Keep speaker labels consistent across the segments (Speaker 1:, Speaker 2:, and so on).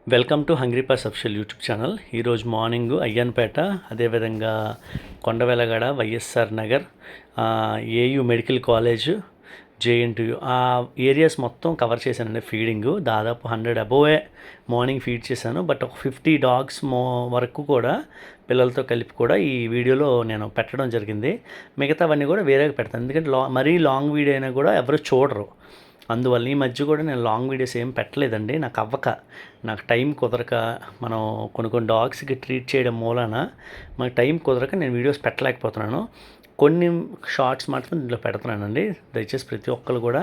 Speaker 1: Welcome to hungry paws official YouTube channel. ఈరోజు morning Ayyanpeta, అదేవిధంగా Kondavelagada, YSR Nagar, AU medical college, JNTU ఆ areas మొత్తం cover చేశానండి. ఫీడింగు దాదాపు 100 అబోవే మార్నింగ్ ఫీడ్ చేశాను. బట్ ఒక 50 డాగ్స్ వరకు కూడా పిల్లలతో కలిపి కూడా ఈ వీడియోలో నేను పెట్టడం జరిగింది. మిగతావన్నీ కూడా వేరేగా పెడతాను, ఎందుకంటే మరీ లాంగ్ వీడియో అయినా కూడా ఎవరు చూడరు. అందువల్ల ఈ మధ్య కూడా నేను లాంగ్ వీడియోస్ ఏం పెట్టలేదండి. నాకు టైం కుదరక, మనం కొన్ని డాగ్స్కి ట్రీట్ చేయడం మూలాన మనకు టైం కుదరక నేను వీడియోస్ పెట్టలేకపోతున్నాను. కొన్ని షార్ట్స్ మాత్రం దీంట్లో పెడుతున్నానండి. దయచేసి ప్రతి ఒక్కరు కూడా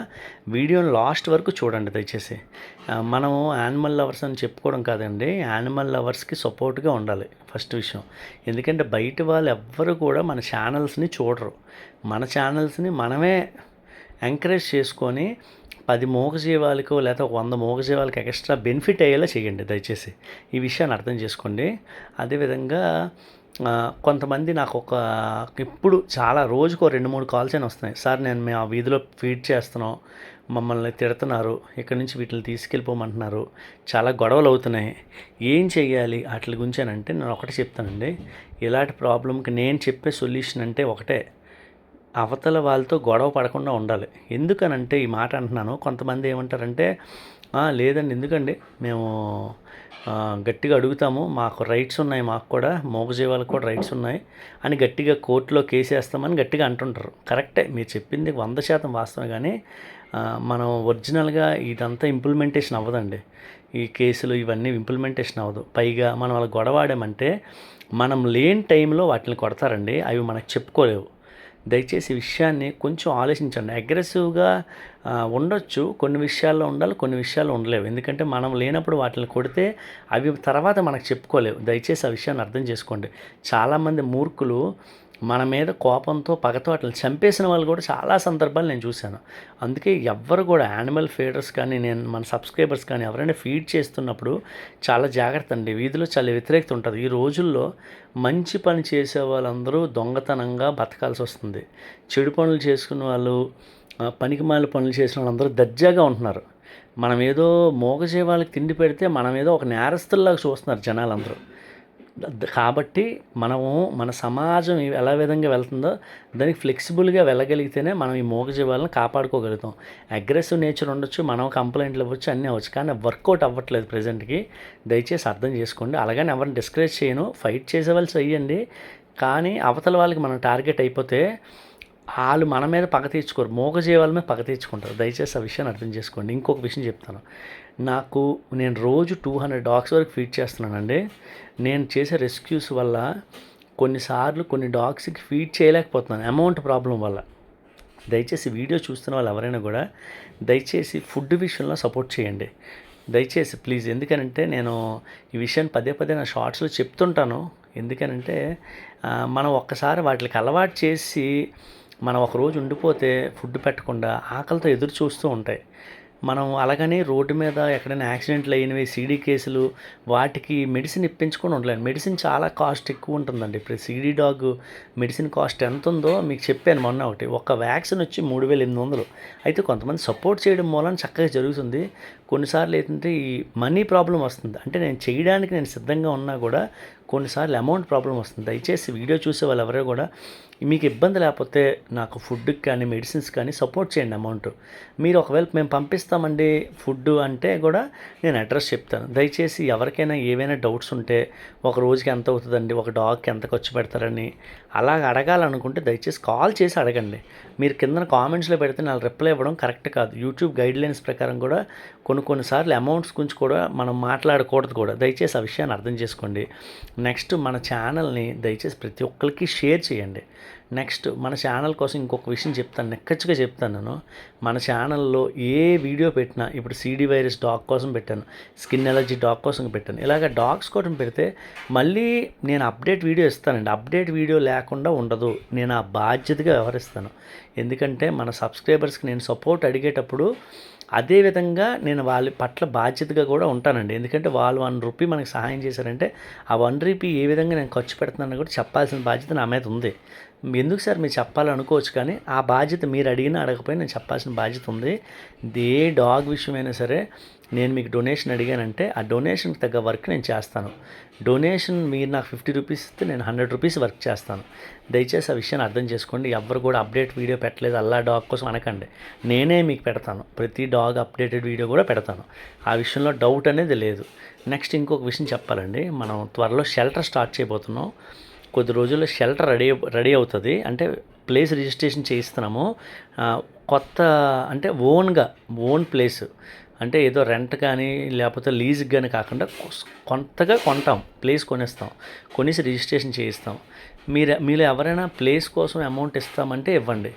Speaker 1: వీడియోని లాస్ట్ వరకు చూడండి దయచేసి. మనం యానిమల్ లవర్స్ అని చెప్పుకోవడం కాదండి, యానిమల్ లవర్స్కి సపోర్ట్గా ఉండాలి ఫస్ట్ విషయం. ఎందుకంటే బయట వాళ్ళు ఎవ్వరు కూడా మన ఛానల్స్ని చూడరు. మన ఛానల్స్ని మనమే ఎంకరేజ్ చేసుకొని 10 మూగజీవాలకు లేదా 100 మూగజీవాలకు ఎక్స్ట్రా బెనిఫిట్ అయ్యేలా చేయండి దయచేసి. ఈ విషయాన్ని అర్థం చేసుకోండి. అదేవిధంగా కొంతమంది నాకు ఇప్పుడు చాలా రోజుకో 2-3 కాల్స్ అయినా వస్తున్నాయి. సార్, మేము ఆ వీధిలో ఫీడ్ చేస్తున్నాం, మమ్మల్ని తిడుతున్నారు, ఇక్కడి నుంచి వీటిని తీసుకెళ్ళిపోమంటున్నారు, చాలా గొడవలు అవుతున్నాయి, ఏం చెయ్యాలి వాటి గురించి అని అంటే నేను ఒకటే చెప్తానండి. ఇలాంటి ప్రాబ్లంకి నేను చెప్పే సొల్యూషన్ అంటే ఒకటే, అవతల వాళ్ళతో గొడవ పడకుండా ఉండాలి. ఎందుకనంటే ఈ మాట అంటున్నాను. కొంతమంది ఏమంటారంటే, లేదండి, ఎందుకండి, మేము గట్టిగా అడుగుతాము, మాకు రైట్స్ ఉన్నాయి, మాకు కూడా మూగజీవాలకు కూడా రైట్స్ ఉన్నాయి అని గట్టిగా కోర్టులో కేసు వేస్తామని గట్టిగా అంటుంటారు. కరెక్టే, మీరు చెప్పింది 100% వాస్తవం. కానీ మనం ఒరిజినల్గా ఇదంతా ఇంప్లిమెంటేషన్ అవ్వదండి. ఈ కేసులు ఇవన్నీ ఇంప్లిమెంటేషన్ అవ్వదు. పైగా మనం వాళ్ళ గొడవాడామంటే మనం లేని టైంలో వాటిని కొడతారండి. అవి మనకు చెప్పుకోలేవు. దయచేసి ఈ విషయాన్ని కొంచెం ఆలోచించండి. అగ్రెసివ్గా ఉండొచ్చు, కొన్ని విషయాల్లో ఉండాలి, కొన్ని విషయాల్లో ఉండలేవు. ఎందుకంటే మనం లేనప్పుడు వాటిని కొడితే అవి తర్వాత మనకు చెప్పుకోలేవు. దయచేసి ఆ విషయాన్ని అర్థం చేసుకోండి. చాలామంది మూర్ఖులు మన మీద కోపంతో, పగతో అట్లా చంపేసిన వాళ్ళు కూడా చాలా సందర్భాలు నేను చూశాను. అందుకే ఎవ్వరు కూడా యానిమల్ ఫీడర్స్ కానీ, మన సబ్స్క్రైబర్స్ కానీ ఎవరైనా ఫీడ్ చేస్తున్నప్పుడు చాలా జాగ్రత్త అండి. వీధిలో చాలా వ్యతిరేకత ఉంటుంది. ఈ రోజుల్లో మంచి పని చేసే వాళ్ళందరూ దొంగతనంగా బతకాల్సి వస్తుంది. చెడు పనులు చేసుకున్న వాళ్ళు, పనికిమాల పనులు చేసిన వాళ్ళందరూ దర్జాగా ఉంటున్నారు. మనం ఏదో మూగజీవాలకు తిండి పెడితే మనం ఏదో ఒక నేరస్తుల్లాగా చూస్తున్నారు జనాలందరూ. కాబట్టి మన సమాజం ఎలా విధంగా వెళ్తుందో దానికి ఫ్లెక్సిబుల్గా వెళ్ళగలిగితేనే మనం ఈ మూగజీవాలను కాపాడుకోగలుగుతాం. అగ్రెసివ్ నేచర్ ఉండొచ్చు, మనం కంప్లైంట్లు ఇవ్వచ్చు, అన్నీ అవ్వచ్చు, కానీ వర్కౌట్ అవ్వట్లేదు ప్రజెంట్కి. దయచేసి అర్థం చేసుకోండి. అలాగని ఎవరిని డిస్కరేజ్ చేయను, ఫైట్ చేసే వాళ్ళు చెయ్యండి. కానీ అవతల వాళ్ళకి మనం టార్గెట్ అయిపోతే వాళ్ళు మన మీద పగ తీర్చుకోరు, మూగజీవాల మీద పగ తీర్చుకుంటారు. దయచేసి ఆ విషయాన్ని అర్థం చేసుకోండి. ఇంకొక విషయం చెప్తాను. నేను రోజు 200 డాగ్స్ వరకు ఫీడ్ చేస్తున్నానండి. నేను చేసే రెస్క్యూస్ వల్ల కొన్నిసార్లు కొన్ని డాగ్స్కి ఫీడ్ చేయలేకపోతున్నాను, అమౌంట్ ప్రాబ్లం వల్ల. దయచేసి వీడియో చూస్తున్న వాళ్ళు ఎవరైనా కూడా దయచేసి ఫుడ్ విషయంలో సపోర్ట్ చేయండి దయచేసి ప్లీజ్. ఎందుకనంటే నేను ఈ విషయాన్ని పదే నా షార్ట్స్లో చెప్తుంటాను. ఎందుకనంటే మనం ఒక్కసారి వాటికి అలవాటు చేసి మనం ఒకరోజు ఉండిపోతే ఫుడ్ పెట్టకుండా ఆకలితో ఎదురు చూస్తూ ఉంటాయి. మనం అలాగని రోడ్డు మీద ఎక్కడైనా యాక్సిడెంట్లు అయినవి, సీడీ కేసులు, వాటికి మెడిసిన్ ఇప్పించుకొని ఉండలేను. మెడిసిన్ చాలా కాస్ట్ ఎక్కువ ఉంటుందండి. ఇప్పుడు సీడీ డాగ్ మెడిసిన్ కాస్ట్ ఎంత ఉందో మీకు చెప్పాను మొన్న. ఒక వ్యాక్సిన్ వచ్చి 3,800. అయితే కొంతమంది సపోర్ట్ చేయడం మూలన చక్కగా జరుగుతుంది. కొన్నిసార్లు ఏంటంటే ఈ మనీ ప్రాబ్లం వస్తుంది. అంటే నేను చేయడానికి నేను సిద్ధంగా ఉన్నా కూడా కొన్నిసార్లు అమౌంట్ ప్రాబ్లం వస్తుంది. దయచేసి వీడియో చూసే వాళ్ళు ఎవరో కూడా మీకు ఇబ్బంది లేకపోతే నాకు ఫుడ్కి కానీ మెడిసిన్స్ కానీ సపోర్ట్ చేయండి. అమౌంట్ మీరు ఒకవేళ మేము పంపిస్తామండి ఫుడ్ అంటే కూడా నేను అడ్రస్ చెప్తాను. దయచేసి ఎవరికైనా ఏవైనా డౌట్స్ ఉంటే ఒక రోజుకి ఎంత అవుతుందండి, ఒక డాగ్కి ఎంత ఖర్చు పెడతారని అలాగ అడగాలనుకుంటే దయచేసి కాల్ చేసి అడగండి. మీరు కింద కామెంట్స్లో పెడితే నాకు రిప్లై ఇవ్వడం కరెక్ట్ కాదు. యూట్యూబ్ గైడ్లైన్స్ ప్రకారం కూడా కొన్నిసార్లు అమౌంట్స్ గురించి కూడా మనం మాట్లాడకూడదు కూడా. దయచేసి ఆ విషయాన్ని అర్థం చేసుకోండి. నెక్స్ట్ మన ఛానల్ని దయచేసి ప్రతి ఒక్కరికి షేర్ చేయండి. నెక్స్ట్ మన ఛానల్ కోసం ఇంకొక విషయం చెప్తాను, నెక్కచ్చిగా చెప్తాను నేను. మన ఛానల్లో ఏ వీడియో పెట్టినా, ఇప్పుడు సీడీ వైరస్ డాగ్ కోసం పెట్టాను, స్కిన్ ఎలర్జీ డాగ్ కోసం పెట్టాను, ఇలాగ డాగ్స్ కోసం పెడితే మళ్ళీ నేను అప్డేట్ వీడియో ఇస్తానండి. అప్డేట్ వీడియో లేకుండా ఉండదు. నేను ఆ బాధ్యతగా వ్యవహరిస్తాను. ఎందుకంటే మన సబ్స్క్రైబర్స్కి నేను సపోర్ట్ అడిగేటప్పుడు అదేవిధంగా నేను వాళ్ళ పట్ల బాధ్యతగా కూడా ఉంటానండి. ఎందుకంటే వాళ్ళు 1 రూపీ మనకి సహాయం చేశారంటే ఆ 1 రూపీ ఏ విధంగా నేను ఖర్చు పెడుతున్నాను కూడా చెప్పాల్సిన బాధ్యత నా మీద ఉంది. ఎందుకు సార్ మీరు చెప్పాలనుకోవచ్చు, కానీ ఆ బాధ్యత మీరు అడిగినా అడగకపోయినా నేను చెప్పాల్సిన బాధ్యత ఉంది. ఏ డాగ్ విషయమైనా సరే నేను మీకు డొనేషన్ అడిగానంటే ఆ డొనేషన్కి తగ్గ వర్క్ నేను చేస్తాను. డొనేషన్ మీరు నాకు 50 రూపీస్ ఇస్తే నేను 100 రూపీస్ వర్క్ చేస్తాను. దయచేసి ఆ విషయాన్ని అర్థం చేసుకోండి. ఎవ్వరు కూడా అప్డేట్ వీడియో పెట్టలేదు అల్లా డాగ్ కోసం అనకండి. నేనే మీకు పెడతాను. ప్రతి డాగ్ అప్డేటెడ్ వీడియో కూడా పెడతాను. ఆ విషయంలో డౌట్ అనేది లేదు. నెక్స్ట్ ఇంకొక విషయం చెప్పాలండి. మనం త్వరలో షెల్టర్ స్టార్ట్ చేయబోతున్నాం. కొద్ది రోజుల్లో షెల్టర్ రెడీ అవుతుంది. అంటే ప్లేస్ రిజిస్ట్రేషన్ చేయిస్తున్నాము. కొత్త అంటే ఓన్ ప్లేస్, అంటే ఏదో రెంట్ కానీ లేకపోతే లీజ్కి కానీ కాకుండా కొంతగా కొంటాం, ప్లేస్ కొనేస్తాం, కొనేసి రిజిస్ట్రేషన్ చేయిస్తాం. మీరు ఎవరైనా ప్లేస్ కోసం అమౌంట్ ఇస్తామంటే ఇవ్వండి.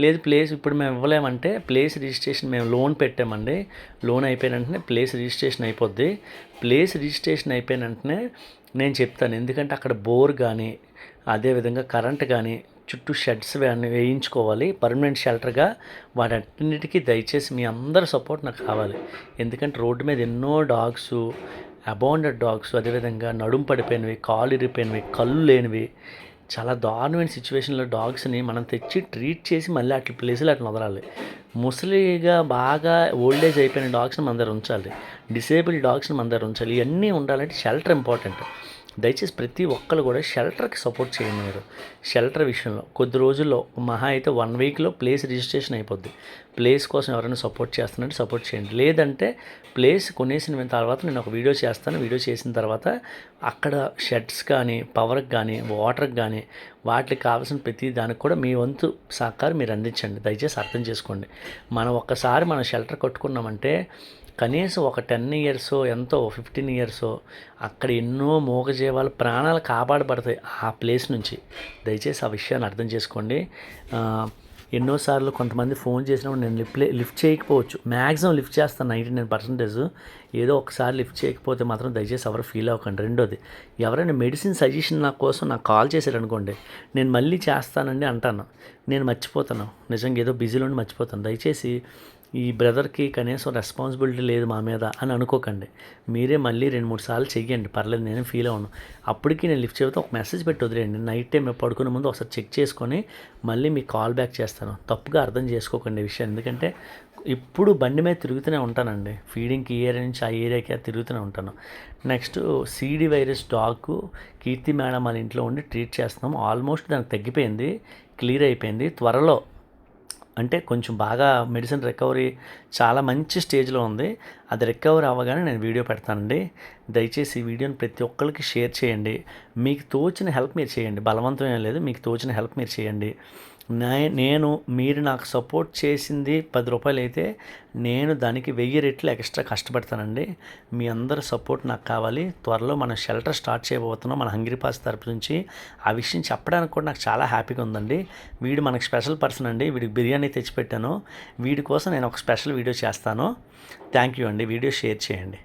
Speaker 1: లేదు ప్లేస్ ఇప్పుడు మేము ఇవ్వలేమంటే ప్లేస్ రిజిస్ట్రేషన్ మేము లోన్ పెట్టామండి. లోన్ అయిపోయిన వెంటనే ప్లేస్ రిజిస్ట్రేషన్ అయిపోద్ది. ప్లేస్ రిజిస్ట్రేషన్ అయిపోయిన వెంటనే నేను చెప్తాను. ఎందుకంటే అక్కడ బోర్ కానీ అదేవిధంగా కరెంట్ కానీ చుట్టూ షెడ్స్ వేయించుకోవాలి పర్మనెంట్ షెల్టర్గా. వాటన్నిటికీ దయచేసి మీ అందరి సపోర్ట్ నాకు కావాలి. ఎందుకంటే రోడ్డు మీద ఎన్నో డాగ్స్, అబాండెడ్ డాగ్స్, అదేవిధంగా నడుము పడిపోయినవి, కాళ్ళు ఇరిగిపోయినవి, కళ్ళు లేనివి, చాలా దారుణమైన సిచ్యువేషన్లో డాగ్స్ని మనం తెచ్చి ట్రీట్ చేసి మళ్ళీ అట్ల ప్లేసులు అట్లా వదలాలి. ముసలిగా బాగా ఓల్డేజ్ అయిపోయిన డాగ్స్ని మన దగ్గర ఉంచాలి. డిసేబుల్డ్ డాగ్స్ని మన దగ్గర ఉంచాలి. ఇవన్నీ ఉండాలంటే షెల్టర్ ఇంపార్టెంట్. దయచేసి ప్రతి ఒక్కరు కూడా షెల్టర్కి సపోర్ట్ చేయండి. మీరు షెల్టర్ విషయంలో కొద్ది రోజుల్లో మహా అయితే 1 వీక్లో ప్లేస్ రిజిస్ట్రేషన్ అయిపోద్ది. ప్లేస్ కోసం ఎవరైనా సపోర్ట్ చేస్తున్నారంటే సపోర్ట్ చేయండి. లేదంటే ప్లేస్ కొనేసిన తర్వాత నేను ఒక వీడియో చేస్తాను. వీడియో చేసిన తర్వాత అక్కడ షెడ్స్ కానీ, పవర్కి కానీ, వాటర్కి కానీ, వాటికి కావాల్సిన ప్రతి దానికి కూడా మీ వంతు సహకారం మీరు అందించండి. దయచేసి అర్థం చేసుకోండి. ఒక్కసారి మనం షెల్టర్ కట్టుకున్నామంటే కనీసం ఒక 10 ఇయర్స్ ఎంతో 15 ఇయర్స్ అక్కడ ఎన్నో మూగజీవాల ప్రాణాలు కాపాడబడతాయి ఆ ప్లేస్ నుంచి. దయచేసి ఆ విషయాన్ని అర్థం చేసుకోండి. ఎన్నోసార్లు కొంతమంది ఫోన్ చేసినప్పుడు నేను లిఫ్ట్ చేయకపోవచ్చు. మ్యాక్సిమం లిఫ్ట్ చేస్తాను 99%. ఏదో ఒకసారి లిఫ్ట్ చేయకపోతే మాత్రం దయచేసి ఎవరు ఫీల్ అవ్వకండి. రెండోది, ఎవరైనా మెడిసిన్ సజెషన్ నాకు కాల్ చేశారనుకోండి, నేను మళ్ళీ చేస్తానండి అంటాను. నేను మర్చిపోతాను. నిజంగా ఏదో బిజీలో ఉండి మర్చిపోతాను. దయచేసి ఈ బ్రదర్కి కనీసం రెస్పాన్సిబిలిటీ లేదు మా మీద అని అనుకోకండి. మీరే మళ్ళీ 2-3 సార్లు చెయ్యండి, పర్లేదు, నేను ఫీల్ అవ్వను. అప్పటికి నేను లిఫ్ట్ చేయకపోతే ఒక మెసేజ్ పెట్టి వదిలేయండి. నైట్ టైం పడుకునే ముందు ఒకసారి చెక్ చేసుకొని మళ్ళీ మీకు కాల్ బ్యాక్ చేస్తాను. తప్పుగా అర్థం చేసుకోకండి ఈ విషయం. ఎందుకంటే ఇప్పుడు బండి మీద తిరుగుతూనే ఉంటానండి. ఫీడింగ్కి ఈ ఏరియా నుంచి ఆ ఏరియాకి తిరుగుతూనే ఉంటాను. నెక్స్ట్ సీడీ వైరస్ డాగ్ కీర్తి మేడం వాళ్ళ ఇంట్లో ఉండి ట్రీట్ చేస్తున్నాం. ఆల్మోస్ట్ దానికి తగ్గిపోయింది, క్లియర్ అయిపోయింది. త్వరలో అంటే కొంచెం బాగా మెడిసిన్ రికవరీ చాలా మంచి స్టేజ్లో ఉంది. అది రికవర్ అవ్వగానే నేను వీడియో పెడతానండి. దయచేసి ఈ వీడియోని ప్రతి ఒక్కరికి షేర్ చేయండి. మీకు తోచిన హెల్ప్ మీరు చేయండి. బలవంతం ఏం లేదు, మీకు తోచిన హెల్ప్ మీరు చేయండి. మీరు నాకు సపోర్ట్ చేసింది 10 రూపాయలు అయితే నేను దానికి 1000 రెట్లు ఎక్స్ట్రా కష్టపడతానండి. మీ అందరి సపోర్ట్ నాకు కావాలి. త్వరలో మనం షెల్టర్ స్టార్ట్ చేయబోతున్నాం మన హంగ్రీ పాస్ తరపు నుంచి. ఆ విషయం చెప్పడానికి కూడా నాకు చాలా హ్యాపీగా ఉందండి. వీడు మనకు స్పెషల్ పర్సన్ అండి. వీడికి బిర్యానీ తెచ్చిపెట్టాను. వీడి కోసం నేను ఒక స్పెషల్ వీడియో చేస్తాను. థ్యాంక్ యూ అండి. వీడియో షేర్ చేయండి.